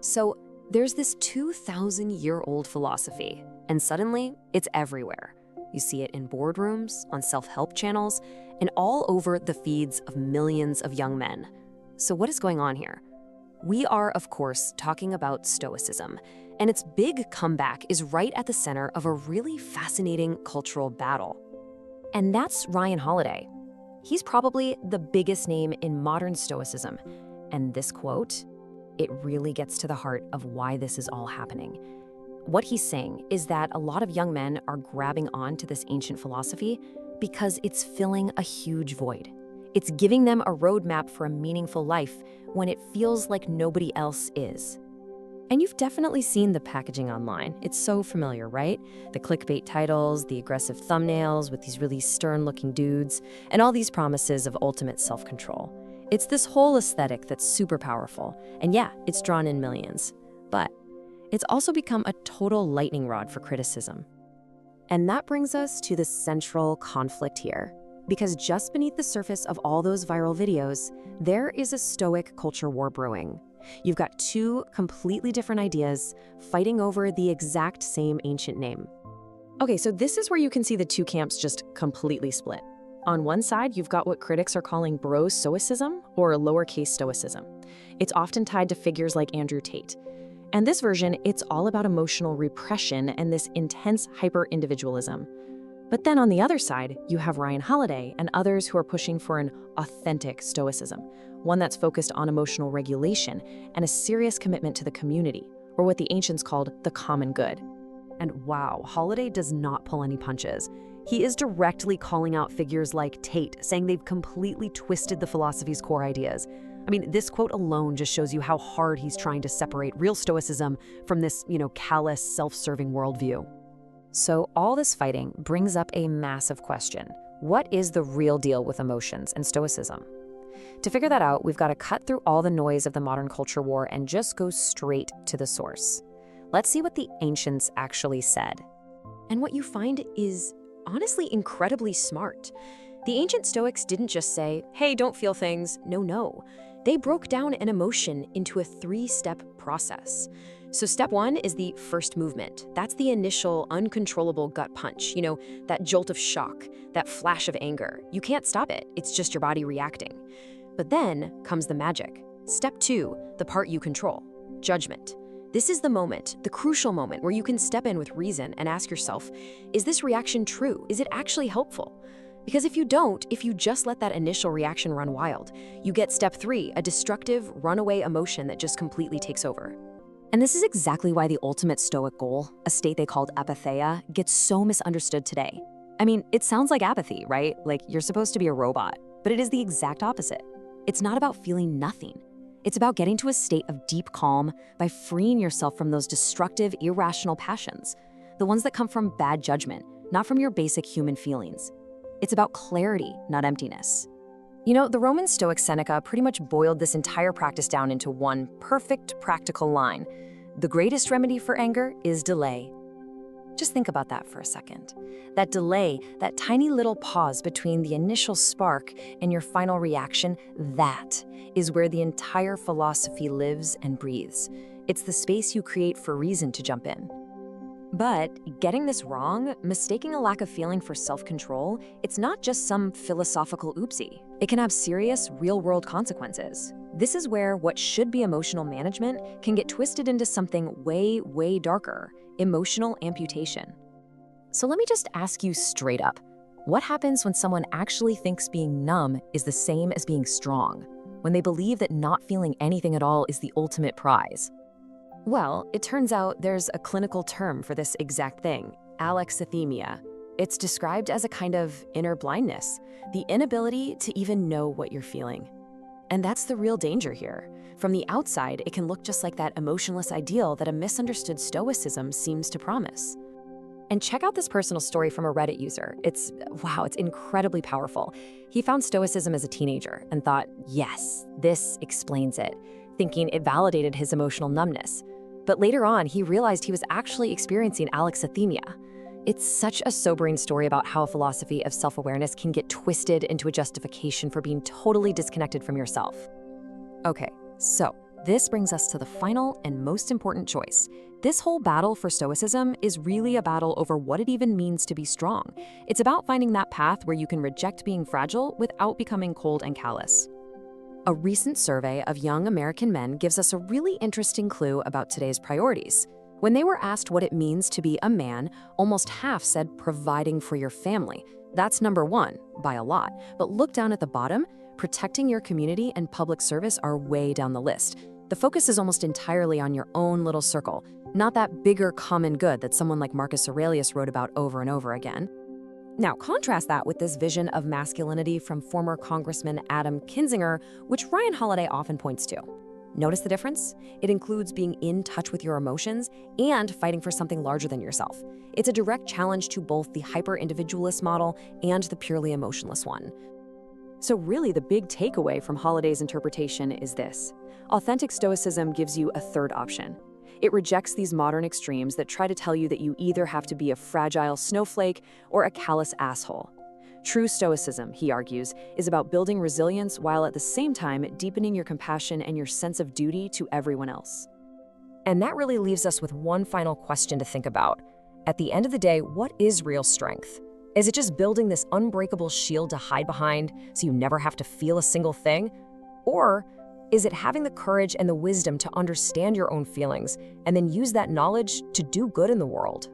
So there's this 2,000-year-old philosophy, and suddenly it's everywhere. You see it in boardrooms, on self-help channels, and all over the feeds of millions of young men. So what is going on here? We are, of course, talking about Stoicism, and its big comeback is right at the center of a really fascinating cultural battle. And that's Ryan Holiday. He's probably the biggest name in modern Stoicism, and this quote, it really gets to the heart of why this is all happening. What he's saying is that a lot of young men are grabbing on to this ancient philosophy because it's filling a huge void. It's giving them a roadmap for a meaningful life when it feels like nobody else is. And you've definitely seen the packaging online. It's so familiar, right? The clickbait titles, the aggressive thumbnails with these really stern-looking dudes, and all these promises of ultimate self-control. It's this whole aesthetic that's super powerful. And yeah, it's drawn in millions. But it's also become a total lightning rod for criticism. And that brings us to the central conflict here. Because just beneath the surface of all those viral videos, there is a Stoic culture war brewing. You've got two completely different ideas fighting over the exact same ancient name. Okay, so this is where you can see the two camps just completely split. On one side, you've got what critics are calling Bro-icism, or lowercase Stoicism. It's often tied to figures like Andrew Tate. And this version, it's all about emotional repression and this intense hyper-individualism. But then on the other side, you have Ryan Holiday and others who are pushing for an authentic Stoicism, one that's focused on emotional regulation and a serious commitment to the community, or what the ancients called the common good. And wow, Holiday does not pull any punches. He is directly calling out figures like Tate, saying they've completely twisted the philosophy's core ideas. I mean, this quote alone just shows you how hard he's trying to separate real Stoicism from this, callous, self-serving worldview. So all this fighting brings up a massive question. What is the real deal with emotions and Stoicism? To figure that out, we've got to cut through all the noise of the modern culture war and just go straight to the source. Let's see what the ancients actually said. And what you find is honestly incredibly smart. The ancient Stoics didn't just say, hey, don't feel things. No. They broke down an emotion into a 3-step process. So step 1 is the first movement. That's the initial uncontrollable gut punch, that jolt of shock, that flash of anger. You can't stop it. It's just your body reacting. But then comes the magic. Step 2, the part you control, judgment. This is the moment, the crucial moment where you can step in with reason and ask yourself, is this reaction true? Is it actually helpful? Because if you don't, if you just let that initial reaction run wild, you get step 3, a destructive, runaway emotion that just completely takes over. And this is exactly why the ultimate Stoic goal, a state they called apatheia, gets so misunderstood today. I mean, it sounds like apathy, right? Like you're supposed to be a robot, but it is the exact opposite. It's not about feeling nothing. It's about getting to a state of deep calm by freeing yourself from those destructive, irrational passions, the ones that come from bad judgment, not from your basic human feelings. It's about clarity, not emptiness. The Roman Stoic Seneca pretty much boiled this entire practice down into one perfect practical line. The greatest remedy for anger is delay. Just think about that for a second. That delay, that tiny little pause between the initial spark and your final reaction, that is where the entire philosophy lives and breathes. It's the space you create for reason to jump in. But getting this wrong, mistaking a lack of feeling for self-control, it's not just some philosophical oopsie. It can have serious, real-world consequences. This is where what should be emotional management can get twisted into something way, way darker, emotional amputation. So let me just ask you straight up, what happens when someone actually thinks being numb is the same as being strong? When they believe that not feeling anything at all is the ultimate prize? Well, it turns out there's a clinical term for this exact thing, alexithymia. It's described as a kind of inner blindness, the inability to even know what you're feeling. And that's the real danger here. From the outside, it can look just like that emotionless ideal that a misunderstood Stoicism seems to promise. And check out this personal story from a Reddit user. It's incredibly powerful. He found Stoicism as a teenager and thought, yes, this explains it, thinking it validated his emotional numbness. But later on, he realized he was actually experiencing alexithymia. It's such a sobering story about how a philosophy of self-awareness can get twisted into a justification for being totally disconnected from yourself. Okay, so This brings us to the final and most important choice. This whole battle for Stoicism is really a battle over what it even means to be strong. It's about finding that path where you can reject being fragile without becoming cold and callous. A recent survey of young American men gives us a really interesting clue about today's priorities. When they were asked what it means to be a man, almost half said providing for your family. That's number one, by a lot. But look down at the bottom, protecting your community and public service are way down the list. The focus is almost entirely on your own little circle, not that bigger common good that someone like Marcus Aurelius wrote about over and over again. Now, contrast that with this vision of masculinity from former Congressman Adam Kinzinger, which Ryan Holiday often points to. Notice the difference? It includes being in touch with your emotions and fighting for something larger than yourself. It's a direct challenge to both the hyper-individualist model and the purely emotionless one. So really, the big takeaway from Holiday's interpretation is this. Authentic Stoicism gives you a third option. It rejects these modern extremes that try to tell you that you either have to be a fragile snowflake or a callous asshole. True Stoicism, he argues, is about building resilience while at the same time deepening your compassion and your sense of duty to everyone else. And that really leaves us with one final question to think about. At the end of the day, what is real strength? Is it just building this unbreakable shield to hide behind so you never have to feel a single thing? Or is it having the courage and the wisdom to understand your own feelings and then use that knowledge to do good in the world?